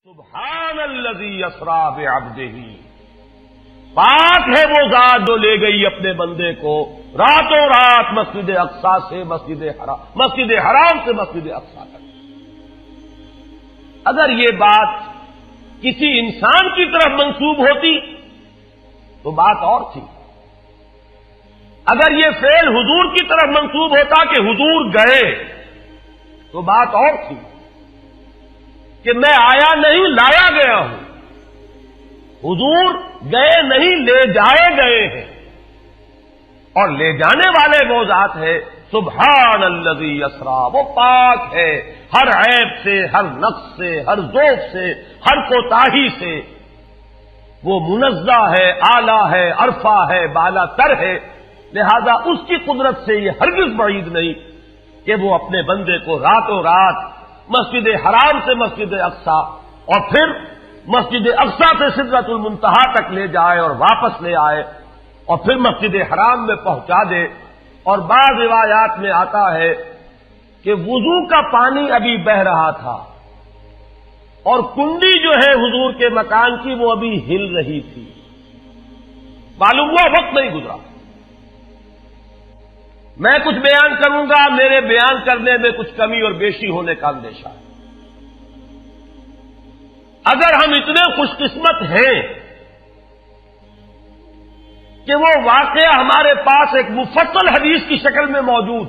سبحان الذی اسری بعبدہ، پاک ہے وہ ذات جو لے گئی اپنے بندے کو راتوں رات مسجد اقصی سے مسجد حرام سے مسجد اقصی تک۔ اگر یہ بات کسی انسان کی طرف منسوب ہوتی تو بات اور تھی، اگر یہ فعل حضور کی طرف منسوب ہوتا کہ حضور گئے تو بات اور تھی کہ میں آیا نہیں لایا گیا ہوں، حضور گئے نہیں لے جائے گئے ہیں، اور لے جانے والے وہ ذات ہے سبحان الذی اسری، وہ پاک ہے ہر عیب سے، ہر نقص سے، ہر ذوق سے، ہر کوتاہی سے، وہ منزہ ہے، اعلیٰ ہے، عرفہ ہے، بالا تر ہے، لہذا اس کی قدرت سے یہ ہرگز بعید نہیں کہ وہ اپنے بندے کو راتوں رات مسجد حرام سے مسجد اقصی اور پھر مسجد اقصی سے سدرۃ المنتہا تک لے جائے اور واپس لے آئے اور پھر مسجد حرام میں پہنچا دے۔ اور بعض روایات میں آتا ہے کہ وضو کا پانی ابھی بہ رہا تھا اور کنڈی جو ہے حضور کے مکان کی وہ ابھی ہل رہی تھی، معلوم ہوا وقت نہیں گزرا۔ میں کچھ بیان کروں گا، میرے بیان کرنے میں کچھ کمی اور بیشی ہونے کا اندیشہ ہے۔ اگر ہم اتنے خوش قسمت ہیں کہ وہ واقعہ ہمارے پاس ایک مفصل حدیث کی شکل میں موجود،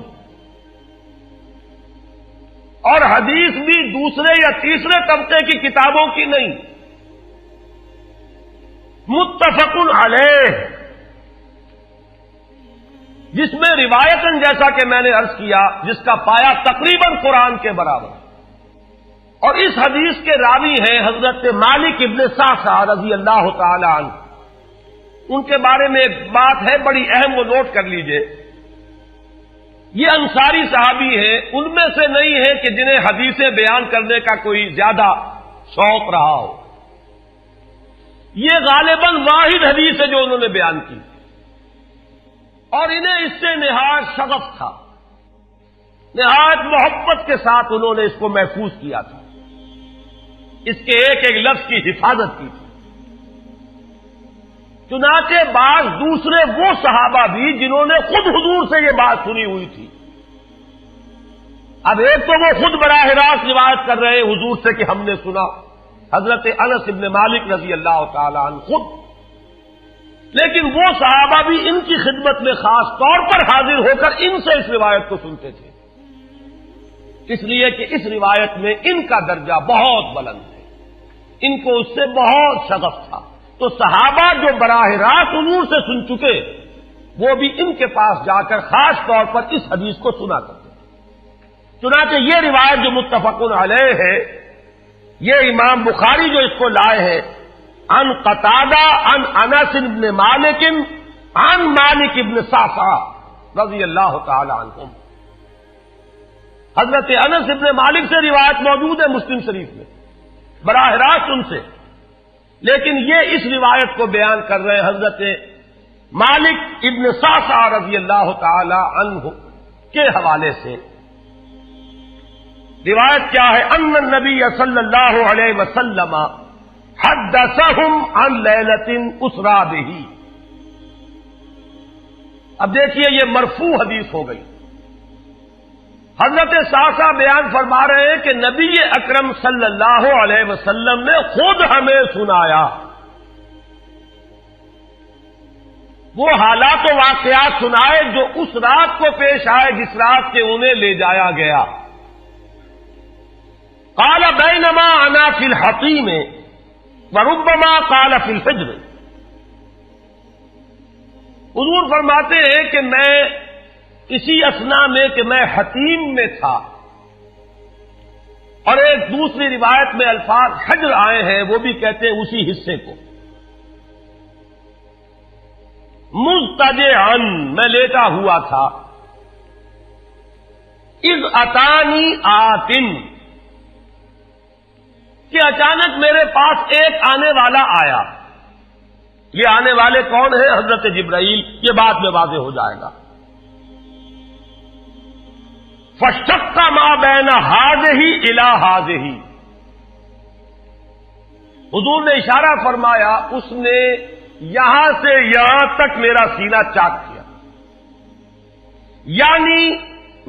اور حدیث بھی دوسرے یا تیسرے طبقے کی کتابوں کی نہیں، متفق علیہ، جس میں روایتاً جیسا کہ میں نے عرض کیا جس کا پایا تقریباً قرآن کے برابر، اور اس حدیث کے راوی ہیں حضرت مالک ابن صعصع رضی اللہ تعالی عنہ۔ ان کے بارے میں ایک بات ہے بڑی اہم، وہ نوٹ کر لیجئے۔ یہ انصاری صحابی ہیں، ان میں سے نہیں ہے کہ جنہیں حدیثیں بیان کرنے کا کوئی زیادہ شوق رہا ہو، یہ غالباً واحد حدیث ہے جو انہوں نے بیان کی، اور انہیں اس سے نہایت شغف تھا، نہایت محبت کے ساتھ انہوں نے اس کو محفوظ کیا تھا، اس کے ایک ایک لفظ کی حفاظت کی تھی۔ چنانچہ بعض دوسرے وہ صحابہ بھی جنہوں نے خود حضور سے یہ بات سنی ہوئی تھی، اب ایک تو وہ خود براہ راست روایت کر رہے حضور سے کہ ہم نے سنا، حضرت انس ابن مالک رضی اللہ تعالی عنہ خود، لیکن وہ صحابہ بھی ان کی خدمت میں خاص طور پر حاضر ہو کر ان سے اس روایت کو سنتے تھے، اس لیے کہ اس روایت میں ان کا درجہ بہت بلند ہے، ان کو اس سے بہت شغف تھا۔ تو صحابہ جو براہ راست حضور سے سن چکے وہ بھی ان کے پاس جا کر خاص طور پر اس حدیث کو سنا کرتے تھے۔ چنانچہ یہ روایت جو متفق علیہ ہے، یہ امام بخاری جو اس کو لائے ہیں عن قتادہ عن انس بن مالک عن مالک ابن صعصع رضی اللہ تعالی عنہم، حضرت انس ابن مالک سے روایت موجود ہے مسلم شریف میں براہ راست ان سے، لیکن یہ اس روایت کو بیان کر رہے ہیں حضرت مالک ابن صعصع رضی اللہ تعالی عنہ کے حوالے سے۔ روایت کیا ہے؟ ان النبی صلی اللہ علیہ وسلم حدثہم عن لیلۃ اسری بہ۔ اب دیکھیے یہ مرفوع حدیث ہو گئی، حضرت صعصع بیان فرما رہے ہیں کہ نبی اکرم صلی اللہ علیہ وسلم نے خود ہمیں سنایا، وہ حالات و واقعات سنائے جو اس رات کو پیش آئے جس رات کے انہیں لے جایا گیا۔ قال بینما انا فی الحطیم وربما قال فی الفجر، حضور فرماتے ہیں کہ میں اسی اثنا میں کہ میں حتیم میں تھا، اور ایک دوسری روایت میں الفاظ حجر آئے ہیں، وہ بھی کہتے ہیں اسی حصے کو، مضطجعا میں لیٹا ہوا تھا، اذ اتانی آتن کہ اچانک میرے پاس ایک آنے والا آیا۔ یہ آنے والے کون ہیں؟ حضرت جبرائیل، یہ بعد میں واضح ہو جائے گا۔ فشق ما بین ہذہ الی ہذہ، حضور نے اشارہ فرمایا، اس نے یہاں سے یہاں تک میرا سینہ چاک کیا، یعنی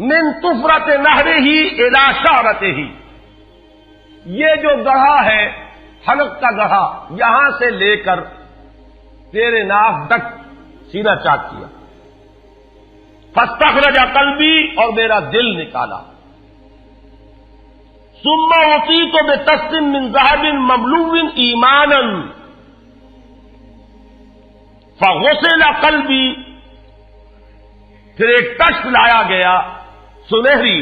من طفرت نہرہ ہی الی شعرتہ ہی، یہ جو گڑھا ہے حلق کا گڑھا، یہاں سے لے کر تیرے ناک تک سینہ چاک کیا، فاستخرج قلبی، اور میرا دل نکالا، ثم اعطیت بطست من ذهب مملوء ایمانا فغسل قلبی، پھر ایک تشت لایا گیا سنہری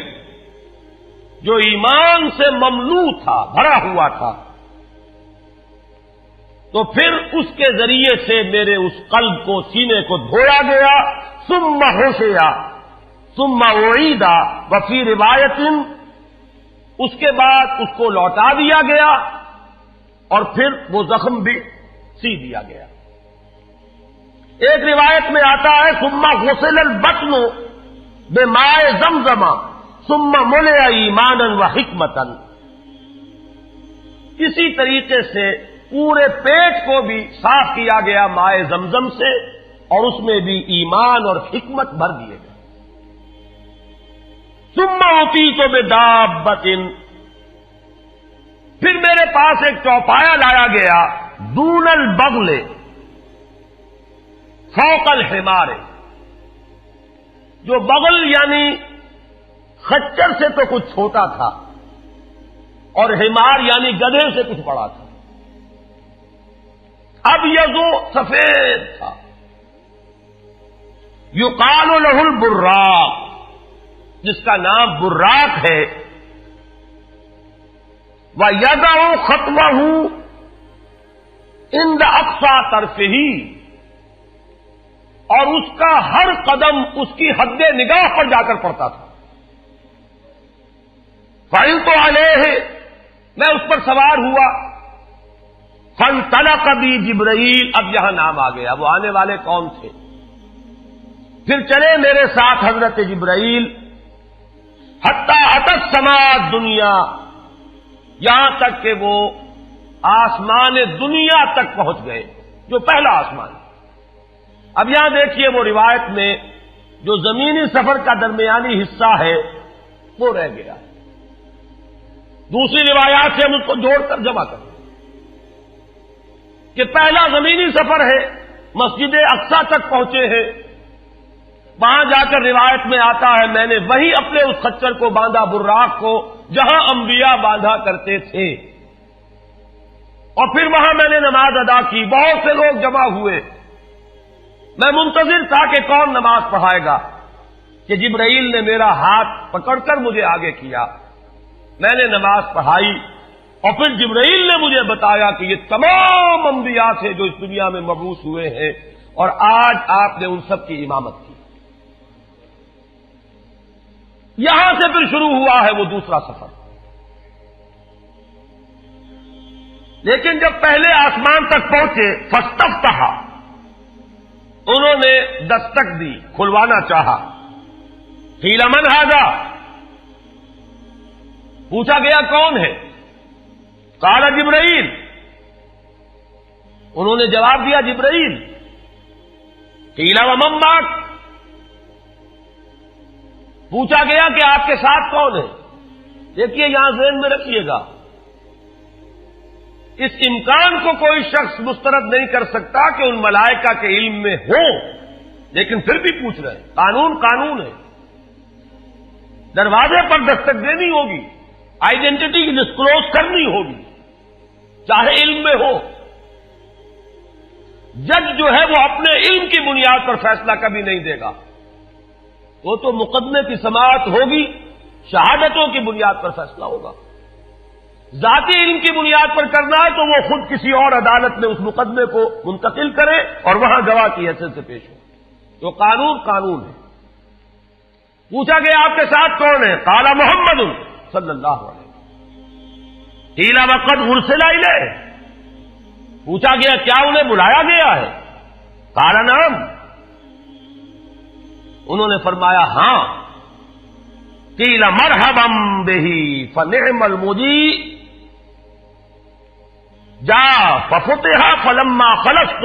جو ایمان سے مملو تھا، بھرا ہوا تھا، تو پھر اس کے ذریعے سے میرے اس قلب کو، سینے کو دھویا گیا، ثم غسل ثم اعید، وفی روایت اس کے بعد اس کو لوٹا دیا گیا اور پھر وہ زخم بھی سی دیا گیا۔ ایک روایت میں آتا ہے ثم غسل البطن بماء زمزم ثم ملئ ایمانا وحکمتا، اسی طریقے سے پورے پیٹ کو بھی صاف کیا گیا مائے زمزم سے، اور اس میں بھی ایمان اور حکمت بھر دیے گئے۔ ثم اعطیت بدابۃ، پھر میرے پاس ایک چوپایا لایا گیا، دون البغل فوق الحمار، جو بغل یعنی خچر سے تو کچھ چھوٹا تھا، اور حمار یعنی گدھے سے کچھ بڑا تھا، اب یہ جو سفید تھا، یقال لہ البراق، جس کا نام براق ہے، وَيَدَعُ خَطْوَهُ عِنْدَ أَقْصَى طَرْفِهِ، اور اس کا ہر قدم اس کی حد نگاہ پر جا کر پڑتا تھا۔ فَعِلْتُ عَلَيْهِ، میں اس پر سوار ہوا، فَانْطَلَقَ بِي جِبْرَائِیل، اب یہاں نام آ گیا، وہ آنے والے کون تھے؟ پھر چلے میرے ساتھ حضرت جبرائیل، حتی اتی السماء الدنیا، یہاں تک کہ وہ آسمان دنیا تک پہنچ گئے، جو پہلا آسمان۔ اب یہاں دیکھیے وہ روایت میں جو زمینی سفر کا درمیانی حصہ ہے وہ رہ گیا، دوسری روایات سے ہم اس کو جوڑ کر جمع کریں کہ پہلا زمینی سفر ہے، مسجد اقصیٰ تک پہنچے ہیں، وہاں جا کر روایت میں آتا ہے میں نے وہی اپنے اس خچر کو باندھا، براق کو، جہاں انبیاء باندھا کرتے تھے، اور پھر وہاں میں نے نماز ادا کی، بہت سے لوگ جمع ہوئے، میں منتظر تھا کہ کون نماز پڑھائے گا، کہ جبرائیل نے میرا ہاتھ پکڑ کر مجھے آگے کیا، میں نے نماز پڑھائی، اور پھر جبرائیل نے مجھے بتایا کہ یہ تمام انبیاء تھے جو اس دنیا میں مبعوث ہوئے ہیں، اور آج آپ نے ان سب کی امامت کی۔ یہاں سے پھر شروع ہوا ہے وہ دوسرا سفر، لیکن جب پہلے آسمان تک پہنچے، فاستفتح، انہوں نے دستک دی، کھلوانا چاہا، قیل من ھذا، پوچھا گیا کون ہے؟ قال جبرائیل، انہوں نے جواب دیا جبرائیل۔ قیل ومن معک، پوچھا گیا کہ آپ کے ساتھ کون ہے؟ دیکھیے یہاں ذہن میں رکھیے گا، اس امکان کو کوئی شخص مسترد نہیں کر سکتا کہ ان ملائکہ کے علم میں ہو، لیکن پھر بھی پوچھ رہے ہیں، قانون قانون ہے، دروازے پر دستک دینی ہوگی، آئیڈینٹی ڈسکلوز کرنی ہوگی، چاہے علم میں ہو۔ جج جو ہے وہ اپنے علم کی بنیاد پر فیصلہ کبھی نہیں دے گا، وہ تو مقدمے کی سماعت ہوگی، شہادتوں کی بنیاد پر فیصلہ ہوگا۔ ذاتی علم کی بنیاد پر کرنا ہے تو وہ خود کسی اور عدالت میں اس مقدمے کو منتقل کرے اور وہاں گواہ کی حیثیت سے پیش ہو، تو قانون قانون ہے۔ پوچھا گیا آپ کے ساتھ کون ہے؟ قال محمد صلی اللہ علیہ وسلم۔ قیل وقد ارسل الیہ، پوچھا گیا کیا انہیں بلایا گیا ہے؟ قال نعم، انہوں نے فرمایا ہاں۔ قیل مرحبا بہ فنعم المجیء، جا ففتح فلما خلصت،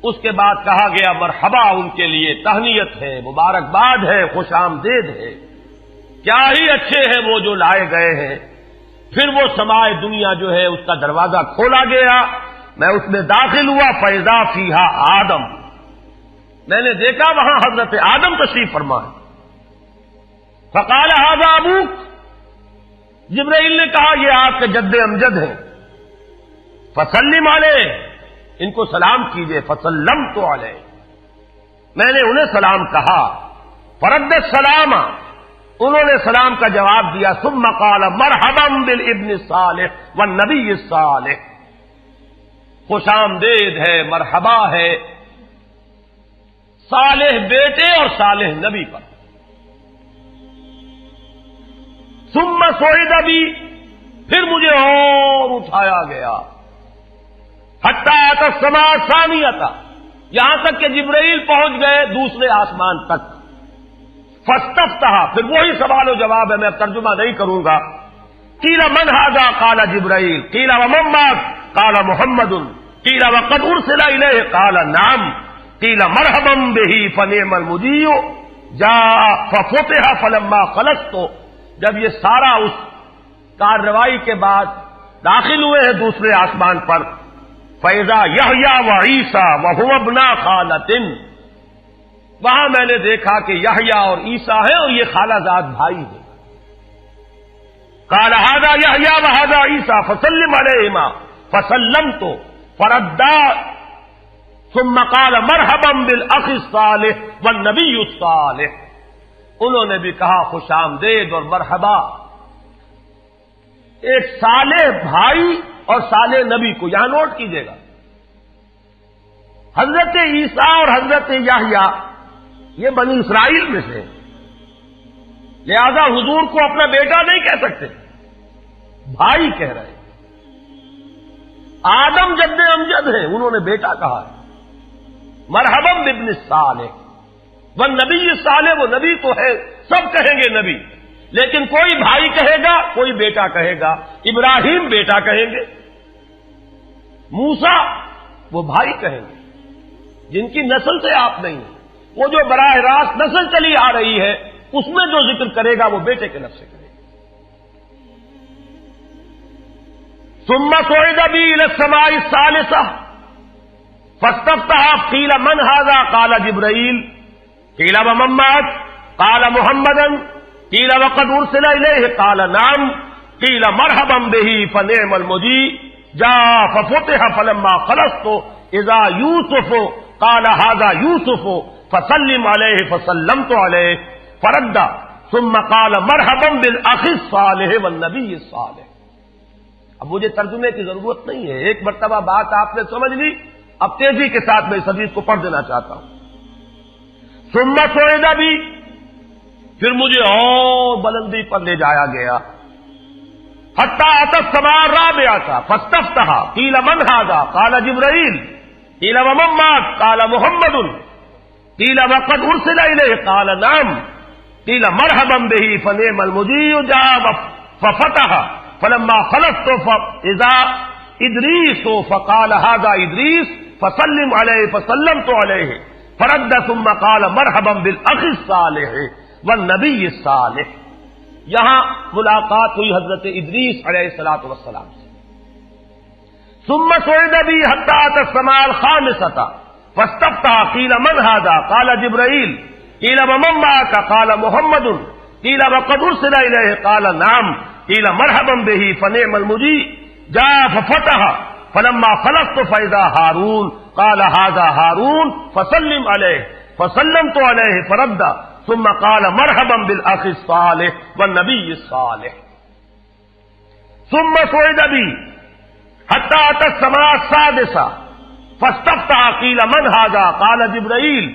اس کے بعد کہا گیا مرحبا ان کے لیے، تہنیت ہے، مبارکباد ہے، خوش آمدید ہے، کیا ہی اچھے ہیں وہ جو لائے گئے ہیں۔ پھر وہ سمائے دنیا جو ہے اس کا دروازہ کھولا گیا، میں اس میں داخل ہوا، فیضا فیہا آدم، میں نے دیکھا وہاں حضرت آدم تشریف فرما ہے۔ فقال ھذا ابوک، جبرائیل نے کہا یہ آپ کے جد امجد ہیں، فسلم علیہ، ان کو سلام کیجئے، فسلمت علیہ، میں نے انہیں سلام کہا، فرد السلام، انہوں نے سلام کا جواب دیا، ثم قال مرحبا بالابن الصالح والنبی الصالح، خوش آمدید ہے، مرحبا ہے صالح بیٹے اور صالح نبی پر۔ ثم صعد بی، پھر مجھے اور اٹھایا گیا، حتی اتی السماء الثانیہ، یہاں تک کہ جبرائیل پہنچ گئے دوسرے آسمان تک۔ فاستفتح، پھر وہی سوال و جواب ہے، میں ترجمہ نہیں کروں گا۔ قیل من ھذا قال جبرائیل، قیل ومن معک قال محمد، قیل وقد ارسل الیہ قال نعم، قیل مرحبا بہ فنعم المجیء جاء ففتح فلما خلصت۔ جب یہ سارا اس کارروائی کے بعد داخل ہوئے ہیں دوسرے آسمان پر، فَإِذَا يَحْيَىٰ وَعِيسَىٰ وَهُوَ ابْنَا خَالَةٍ، وہاں میں نے دیکھا کہ یحییٰ اور عیسیٰ ہیں اور یہ خالہ زاد بھائی ہیں۔ قَالَ هَذَا يَحْيَىٰ وَهَذَا عِيسَىٰ فَسَلِّمْ عَلَيْهِمَا فَسَلَّمْتُ فَرَدَّا ثُمَّ قَالَ مَرْحَبًا بِالْأَخِ الصَّالِحِ وَالنَّبِيِّ الصَّالِحِ، انہوں نے بھی کہا خوش آمدید اور مرحبا ایک صالح بھائی اور صالح نبی کو، یہاں نوٹ کیجئے گا، حضرت عیسیٰ اور حضرت یحییٰ یہ بنی اسرائیل میں سے، لہذا حضور کو اپنا بیٹا نہیں کہہ سکتے، بھائی کہہ رہے ہیں۔ آدم جد امجد ہیں، انہوں نے بیٹا کہا ہے، مرحبا بابن الصالح والنبی الصالح، وہ نبی تو ہے، سب کہیں گے نبی، لیکن کوئی بھائی کہے گا، کوئی بیٹا کہے گا، ابراہیم بیٹا کہیں گے، موسیٰ وہ بھائی کہیں گے، جن کی نسل سے آپ نہیں ہیں، وہ جو براہ راست نسل چلی آ رہی ہے اس میں جو ذکر کرے گا وہ بیٹے کے لفظ سے کرے گا۔ ثم صعد بی الی السماء الثالثہ فاستفتح قیل من ھذا قال جبرائیل، قیل ومن معک قال محمدا، قیل وقد ارسل الیہ قال نعم، قیل مرحبا بہ فنعم المجیء جاء ففتح فلما خلصت اذا یوسف قال ھذا یوسف فسلم علیہ فسلمت علیہ فرد ثم قال مرحبا بالاخ الصالح والنبی الصالح۔ اب مجھے ترجمے کی ضرورت نہیں ہے، ایک مرتبہ بات آپ نے سمجھ لی، اب تیزی کے ساتھ میں اس حدیث کو پڑھ دینا چاہتا ہوں۔ ثم صعد بی، پھر مجھے اور بلندی پر لے جایا گیا، حتی اتی السماء الرابعہ فاستفتح قیل من ھذا قال جبرائیل، قیل ومن معک قال محمد، قیل وقد ارسل الیہ قال نعم، قیل مرحبا بہ فنعم المجیء جاء ففتح فلما خلصت فاذا ادریس فقال ھذا ادریس فسلم علیہ فسلمت علیہ فرد ثم قال مرحبا بالاخ الصالح والنبی الصالح۔ یہاں ملاقات ہوئی حضرت ادریس علیہ الصلوۃ والسلام سے۔ ثم صعد بی حتی اتی السماء الخامسۃ فاستفتح قیل من ھذا قال جبرائیل، قیل ومن معک قال محمد، قیل وقد ارسل الیہ قال نعم، قیل مرحبا بہ فنعم المجیء جاء ففتح فلما خلصت فاذا ہارون قال ھذا ہارون فسلم علیہ فسلمت علیہ فرد ثم قال مرحبا بالاخ الصالح والنبی الصالح۔ ثم صعد بی حتی اتی السماء السادسہ فاستفتح قیل من ھذا قال جبرائیل،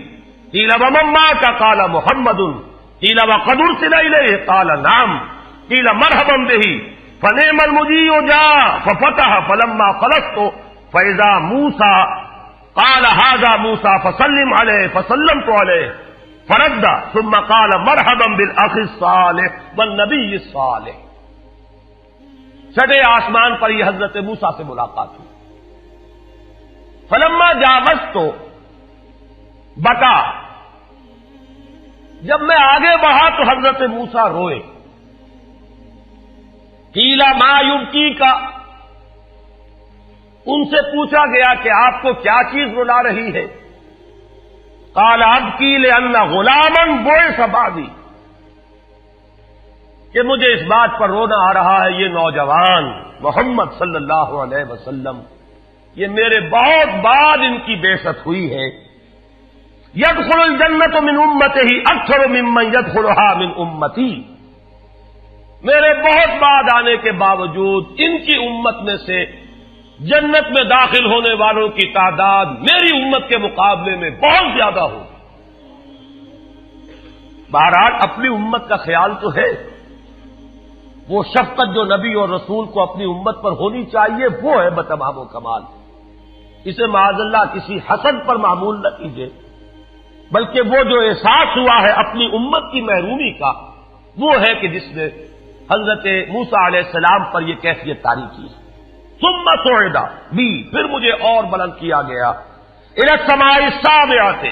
قیل ومن معک قال محمد، قیل وقد ارسل الیہ قال نعم، قیل مرحبا بہ فنعم المجیء جاء ففتح فلما خلصت فاذا موسیٰ قال ھذا موسیٰ فسلم علیہ فسلمت علیہ فرد ثم قال مرحبا بالاخ الصالح والنبی الصالح۔ چھٹے آسمان پر یہ حضرت موسیٰ سے ملاقات ہوئی. فلما جاوزت بکا، جب میں آگے بڑھا تو حضرت موسیٰ روئے. قیل ما یبکیک، ان سے پوچھا گیا کہ آپ کو کیا چیز رلا رہی ہے؟ قال ابکی لأن غلاما بعث بعدی، کہ مجھے اس بات پر رونا آ رہا ہے یہ نوجوان محمد صلی اللہ علیہ وسلم، یہ میرے بہت بعد ان کی بعثت ہوئی ہے. يدخل الجنت من امتہ اکثر ممن يدخلها من امتی، میرے بہت بعد آنے کے باوجود ان کی امت میں سے جنت میں داخل ہونے والوں کی تعداد میری امت کے مقابلے میں بہت زیادہ ہو. بہرحال اپنی امت کا خیال تو ہے، وہ شفقت جو نبی اور رسول کو اپنی امت پر ہونی چاہیے وہ ہے بتمام و کمال. اسے معاذ اللہ کسی حسد پر معمول نہ کیجیے، بلکہ وہ جو احساس ہوا ہے اپنی امت کی محرومی کا، وہ ہے کہ جس نے حضرت موسیٰ علیہ السلام پر یہ کیفیت طاری کی. ثم صعد بی، پھر مجھے اور بلند کیا گیا الی السماء السابعۃ،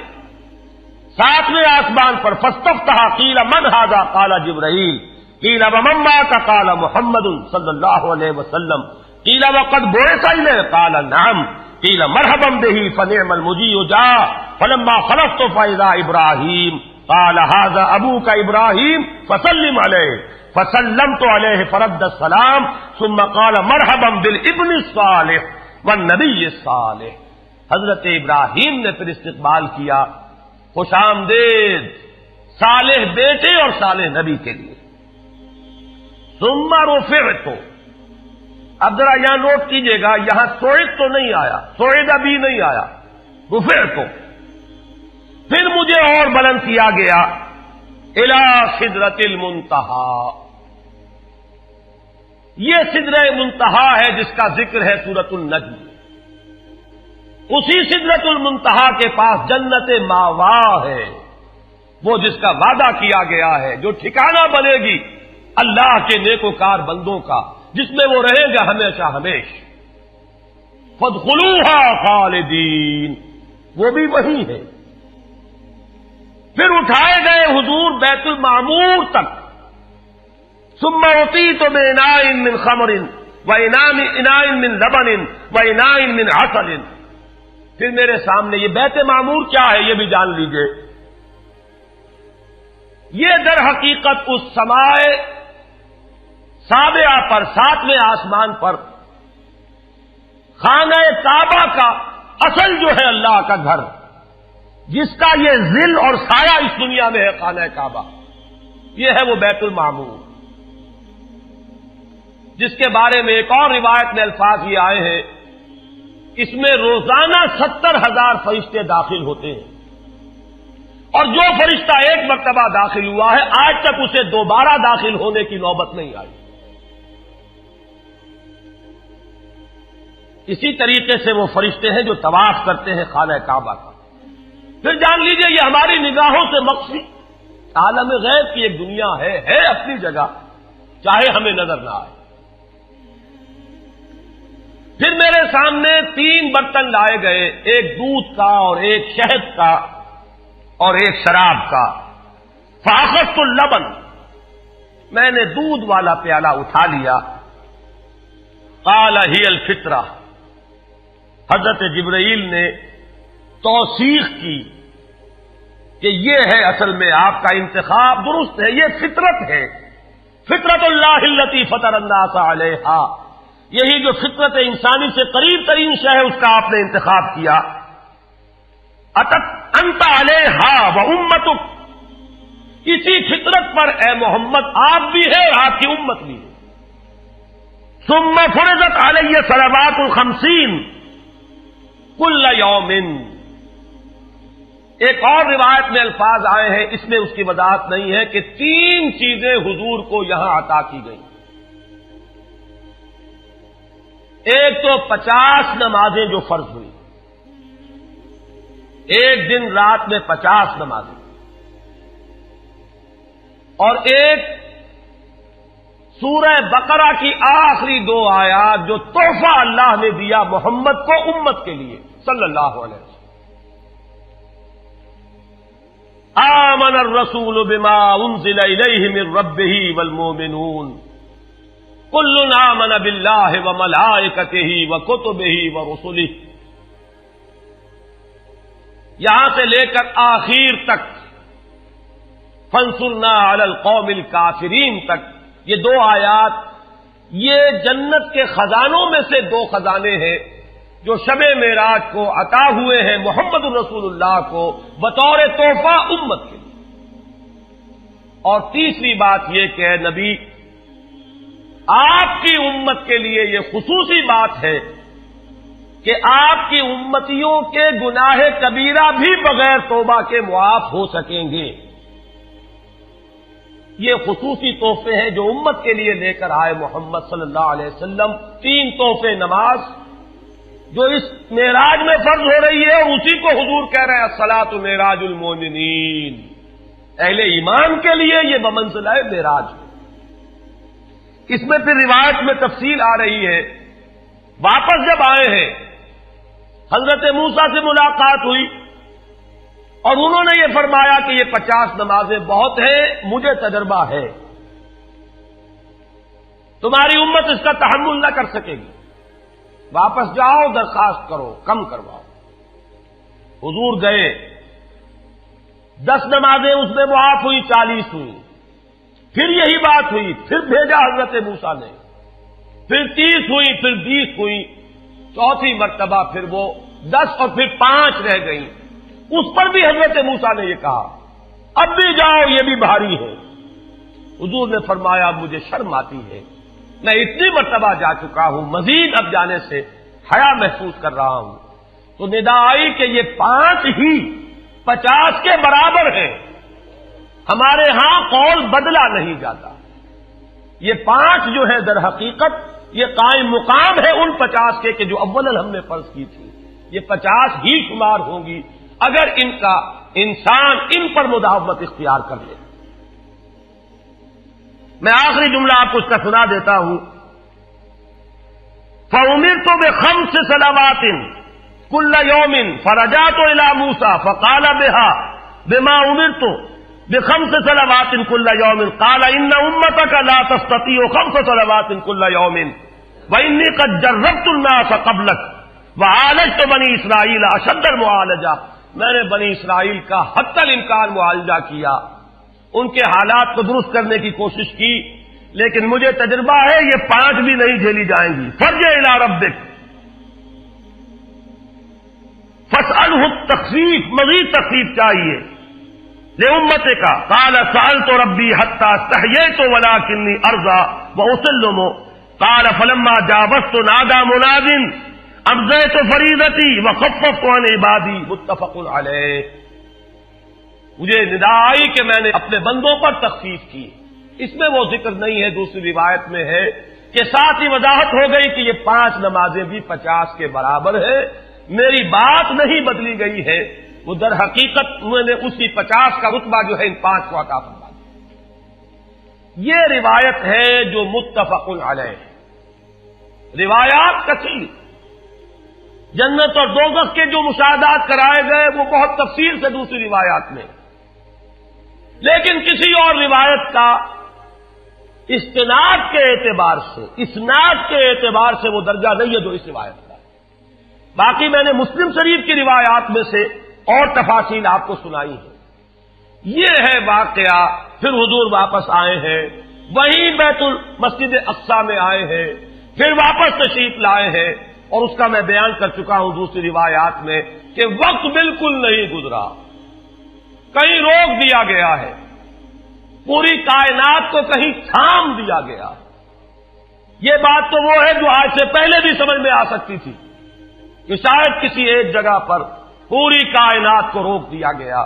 ساتویں آسمان پر. فاستفتح قیل من ھذا قال جبرائیل، قیل ومن مات قال محمد صلی اللہ علیہ وسلم، قیل وقد بعث الیہ قال نعم، قیل مرحبا به فنعم المجیء جاء، فلما خلصت فاذا ابراہیم قال ھذا ابوک ابراہیم فسلم علیہ، فسلمت علیہ فرد السلام، ثم قال مرحبا بالابن الصالح والنبی الصالح. حضرت ابراہیم نے پھر استقبال کیا، خوش آمدید صالح بیٹے اور صالح نبی کے لیے. ثم رفعت، اب ذرا یہاں نوٹ کیجئے گا، یہاں سوئد تو نہیں آیا، سوئد ابھی نہیں آیا، رفعت. پھر مجھے اور بلند کیا گیا الی سدرۃ المنتہی، یہ سدرہ منتہا ہے جس کا ذکر ہے سورۃ النجم. اسی سدرۃ المنتہا کے پاس جنت ماوا ہے، وہ جس کا وعدہ کیا گیا ہے، جو ٹھکانہ بنے گی اللہ کے نیکوکار بندوں کا، جس میں وہ رہیں گا ہمیشہ ہمیش. فادخلوها خالدین، وہ بھی وہی ہے. پھر اٹھائے گئے حضور بیت المعمور تک. ثم اعطیت باناء من خمر واناء من لبن واناء من عسل، پھر میرے سامنے یہ بیت معمور کیا ہے یہ بھی جان لیجئے. یہ در حقیقت اس سماء سابعہ پر، ساتویں آسمان پر خانہ کعبہ کا اصل جو ہے اللہ کا گھر، جس کا یہ ظل اور سایہ اس دنیا میں ہے خانہ کعبہ، یہ ہے وہ بیت المعمور، جس کے بارے میں ایک اور روایت میں الفاظ یہ آئے ہیں، اس میں روزانہ 70,000 فرشتے داخل ہوتے ہیں، اور جو فرشتہ ایک مرتبہ داخل ہوا ہے آج تک اسے دوبارہ داخل ہونے کی نوبت نہیں آئی. اسی طریقے سے وہ فرشتے ہیں جو طواف کرتے ہیں خانہ کعبہ کا. پھر جان لیجئے یہ ہماری نگاہوں سے مخفی عالم غیب کی ایک دنیا ہے اپنی جگہ، چاہے ہمیں نظر نہ آئے. پھر میرے سامنے 3 برتن لائے گئے، ایک دودھ کا اور ایک شہد کا اور ایک شراب کا. فاخذت اللبن، میں نے دودھ والا پیالہ اٹھا لیا. قال ہی الفطرہ، حضرت جبرائیل نے توثیق کی کہ یہ ہے اصل میں آپ کا انتخاب درست ہے، یہ فطرت ہے. فطرت اللہ التی فطر الناس علیہا، یہی جو فطرت انسانی سے قریب ترین شے ہے اس کا آپ نے انتخاب کیا. انت علیہا و امتک، اسی فطرت پر اے محمد آپ بھی ہے اور آپ کی امت بھی ہے. ثم فرضت علیہ صلوات 50 کل یوم، ایک اور روایت میں الفاظ آئے ہیں، اس میں اس کی وضاحت نہیں ہے کہ 3 چیزیں حضور کو یہاں عطا کی گئیں. ایک تو 50 نمازیں جو فرض ہوئی، ایک دن رات میں 50 نمازیں، اور ایک سورہ بقرہ کی آخری 2 آیات جو تحفہ اللہ نے دیا محمد کو امت کے لیے صلی اللہ علیہ وسلم. آمن الرسول بما انزل الیہ من ربہ والمؤمنون کل آمن باللہ وملائکتہ وکتبہ ورسلہ. یہاں سے لے کر آخر تک فانصرنا علی القوم الکافرین تک یہ 2 آیات یہ جنت کے خزانوں میں سے 2 خزانے ہیں جو شب معراج کو عطا ہوئے ہیں محمد رسول اللہ کو بطور تحفہ امت کے لیے. اور تیسری بات یہ کہ اے نبی آپ کی امت کے لیے یہ خصوصی بات ہے کہ آپ کی امتیوں کے گناہ کبیرہ بھی بغیر توبہ کے معاف ہو سکیں گے. یہ خصوصی تحفے ہیں جو امت کے لیے لے کر آئے محمد صلی اللہ علیہ وسلم. 3 تحفے نماز جو اس معراج میں فرض ہو رہی ہے اور اسی کو حضور کہہ رہے ہیں الصلاۃ معراج المؤمنین. اہل ایمان کے لیے یہ بمنزلہ معراج ہے. اس میں پھر روایت میں تفصیل آ رہی ہے. واپس جب آئے ہیں حضرت موسیٰ سے ملاقات ہوئی اور انہوں نے یہ فرمایا کہ یہ 50 نمازیں بہت ہیں, مجھے تجربہ ہے, تمہاری امت اس کا تحمل نہ کر سکے گی, واپس جاؤ درخواست کرو کم کرواؤ. حضور گئے, 10 نمازیں اس میں معاف ہوئی, 40 ہوئی. پھر یہی بات ہوئی, پھر بھیجا حضرت موسیٰ نے, پھر 30 ہوئی, پھر 20 ہوئی, چوتھی مرتبہ پھر وہ 10 اور پھر 5 رہ گئیں. اس پر بھی حضرت موسیٰ نے یہ کہا اب بھی جاؤ یہ بھی بھاری ہے. حضور نے فرمایا مجھے شرم آتی ہے, میں اتنی مرتبہ جا چکا ہوں, مزید اب جانے سے حیا محسوس کر رہا ہوں. تو ندا آئی کہ یہ 5 ہی 50 کے برابر ہیں. ہمارے ہاں قول بدلا نہیں جاتا. یہ 5 جو ہے در حقیقت یہ قائم مقام ہے ان 50 کے کہ جو اولاً ہم نے فرض کی تھی. یہ 50 ہی شمار ہوں گی اگر ان کا انسان ان پر مداومت اختیار کر لے. میں آخری جملہ آپ کو اس کا سنا دیتا ہوں. فَأُمِرْتُ بِخَمْسِ صَلَوَاتٍ كُلَّ يَوْمٍ فَرَجَعْتُ إِلَىٰ مُوسَىٰ فَقَالَ بِمَا أُمِرْتُ بِخَمْسِ صَلَوَاتٍ كُلَّ يَوْمٍ قَالَ إِنَّ أُمَّتَكَ لَا تَسْتَطِيعُ 5 صَلَوَاتٍ كُلَّ يَوْمٍ وَإِنِّي قَدْ جَرَّبْتُ النَّاسَ قَبْلَكَ وَعَالَجْتُ بَنِي إِسْرَائِيلَ أَشَدَّ الْمُعَالَجَةِ. میں نے بنی اسرائیل کا حتی الامکان معالجہ کیا, ان کے حالات کو درست کرنے کی کوشش کی, لیکن مجھے تجربہ ہے یہ 5 بھی نہیں جھیلی جائیں گی. فرجع الی ربک فاسألہ التخفیف, مزید تخفیف چاہیے لأمتک. قال سألت ربی حتی استحییت ولکنی ارضی واسلم. قال فلما جاوزت نادى مناد ابزیت فریضتی وخففت عن عبادی. متفق علیہ. مجھے ندا آئی کہ میں نے اپنے بندوں پر تخفیف کی. اس میں وہ ذکر نہیں ہے, دوسری روایت میں ہے کہ ساتھ ہی وضاحت ہو گئی کہ یہ 5 نمازیں بھی 50 کے برابر ہے. میری بات نہیں بدلی گئی ہے, وہ در حقیقت میں نے اسی 50 کا رتبہ جو ہے ان 5 کو عطا فرما دیا. یہ روایت ہے جو متفق علیہ ہے. روایات کثیر, جنت اور دوزخ کے جو مشاہدات کرائے گئے وہ بہت تفصیل سے دوسری روایات میں, لیکن کسی اور روایت کا استناد کے اعتبار سے, اسناد کے اعتبار سے وہ درجہ نہیں ہے جو اس روایت کا. باقی میں نے مسلم شریف کی روایات میں سے اور تفاصیل آپ کو سنائی ہے. یہ ہے واقعہ. پھر حضور واپس آئے ہیں, وہیں بیت المسجد اقصی میں آئے ہیں, پھر واپس تشریف لائے ہیں, اور اس کا میں بیان کر چکا ہوں دوسری روایات میں کہ وقت بالکل نہیں گزرا, کہیں روک دیا گیا ہے, پوری کائنات کو کہیں تھام دیا گیا. یہ بات تو وہ ہے جو آج سے پہلے بھی سمجھ میں آ سکتی تھی کہ شاید کسی ایک جگہ پر پوری کائنات کو روک دیا گیا.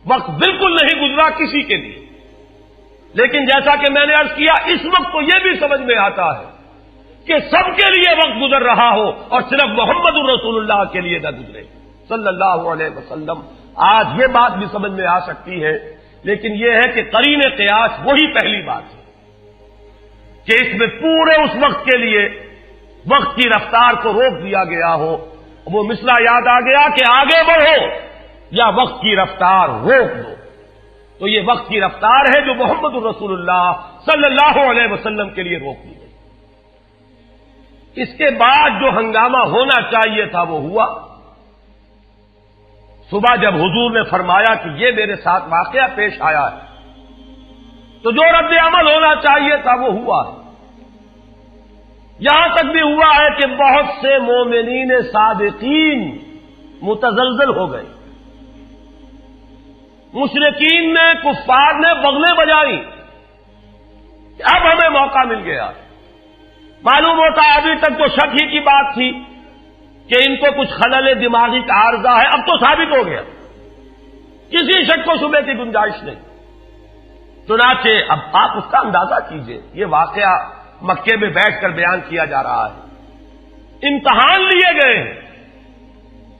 وقت بالکل نہیں گزرا کسی کے لیے. لیکن جیسا کہ میں نے عرض کیا, اس وقت تو یہ بھی سمجھ میں آتا ہے کہ سب کے لیے وقت گزر رہا ہو اور صرف محمد الرسول اللہ کے لیے نہ گزرے صلی اللہ علیہ وسلم. آج یہ بات بھی سمجھ میں آ سکتی ہے, لیکن یہ ہے کہ قرین قیاس وہی پہلی بات ہے. کہ اس میں پورے اس وقت کے لیے وقت کی رفتار کو روک دیا گیا ہو. وہ مسئلہ یاد آ گیا کہ آگے بڑھو یا وقت کی رفتار روک دو. تو یہ وقت کی رفتار ہے جو محمد الرسول اللہ صلی اللہ علیہ وسلم کے لیے روک دی گئی. اس کے بعد جو ہنگامہ ہونا چاہیے تھا وہ ہوا. صبح جب حضور نے فرمایا کہ یہ میرے ساتھ واقعہ پیش آیا ہے تو جو رد عمل ہونا چاہیے تھا وہ ہوا ہے. یہاں تک بھی ہوا ہے کہ بہت سے مومنین صادقین متزلزل ہو گئے. مشرکین نے کفار نے بغلیں بجائی کہ اب ہمیں موقع مل گیا. معلوم ہوتا ابھی تک تو شک ہی کی بات تھی کہ ان کو کچھ خلل دماغی کا عارضہ ہے. اب تو ثابت ہو گیا, کسی شک کو شبے کی گنجائش نہیں. چنانچہ اب آپ اس کا اندازہ کیجئے, یہ واقعہ مکے میں بیٹھ کر بیان کیا جا رہا ہے. امتحان لیے گئے ہیں.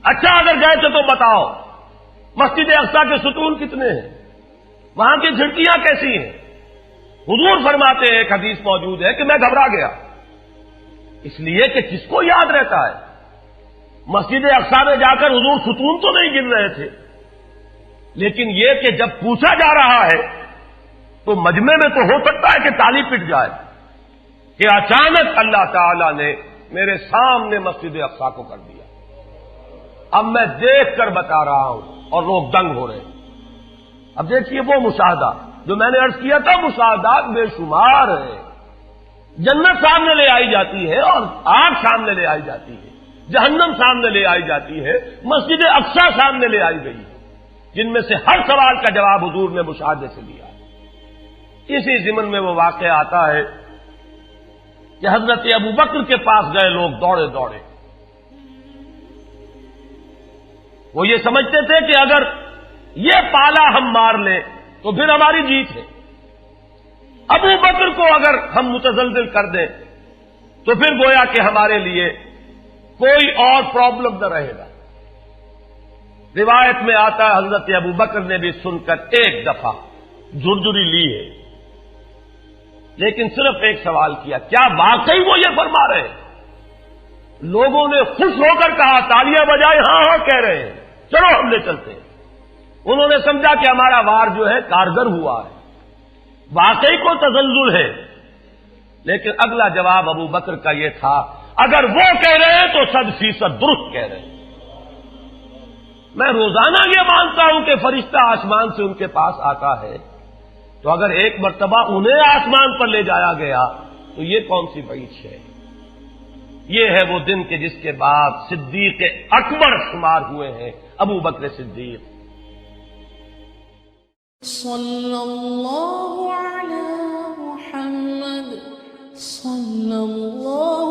اچھا اگر گئے تھے تو بتاؤ مسجد اقصی کے ستون کتنے ہیں, وہاں کی کھڑکیاں کیسی ہیں. حضور فرماتے ہیں, ایک حدیث موجود ہے کہ میں گھبرا گیا, اس لیے کہ کس کو یاد رہتا ہے. مسجد اقصی میں جا کر حضور ستون تو نہیں گن رہے تھے, لیکن یہ کہ جب پوچھا جا رہا ہے تو مجمع میں تو ہو سکتا ہے کہ تالی پٹ جائے کہ اچانک اللہ تعالی نے میرے سامنے مسجد اقصی کو کر دیا. اب میں دیکھ کر بتا رہا ہوں اور لوگ دنگ ہو رہے ہیں. اب دیکھیے وہ مشاہدہ جو میں نے عرض کیا تھا, مشاہدات بے شمار ہیں. جنت سامنے لے آئی جاتی ہے اور آگ سامنے لے آئی جاتی ہے, جہنم سامنے لے آئی جاتی ہے, مسجد اقصی سامنے لے آئی گئی ہے, جن میں سے ہر سوال کا جواب حضور نے مشاہدے سے دیا. اسی ضمن میں وہ واقعہ آتا ہے کہ حضرت ابو بکر کے پاس گئے لوگ دوڑے دوڑے. وہ یہ سمجھتے تھے کہ اگر یہ پالا ہم مار لیں تو پھر ہماری جیت ہے. ابو بکر کو اگر ہم متزلزل کر دیں تو پھر گویا کہ ہمارے لیے کوئی اور پرابلم نہ رہے گا. روایت میں آتا ہے حضرت ابو بکر نے بھی سن کر ایک دفعہ جھرجھری لی ہے, لیکن صرف ایک سوال کیا, کیا واقعی وہ یہ فرما رہے ہیں؟ لوگوں نے خوش ہو کر کہا, تالیاں بجائیں, ہاں ہاں کہہ رہے ہیں, چلو ہم لے چلتے ہیں. انہوں نے سمجھا کہ ہمارا وار جو ہے کارگر ہوا ہے, واقعی کو تزلزل ہے. لیکن اگلا جواب ابو بکر کا یہ تھا, اگر وہ کہہ رہے ہیں تو 100% درست کہہ رہے ہیں. میں روزانہ یہ مانتا ہوں کہ فرشتہ آسمان سے ان کے پاس آتا ہے, تو اگر ایک مرتبہ انہیں آسمان پر لے جایا گیا تو یہ کون سی بعید ہے. یہ ہے وہ دن کہ جس کے بعد صدیق اکبر شمار ہوئے ہیں ابو بکر صدیق. صلی اللہ علی محمد صلی اللہ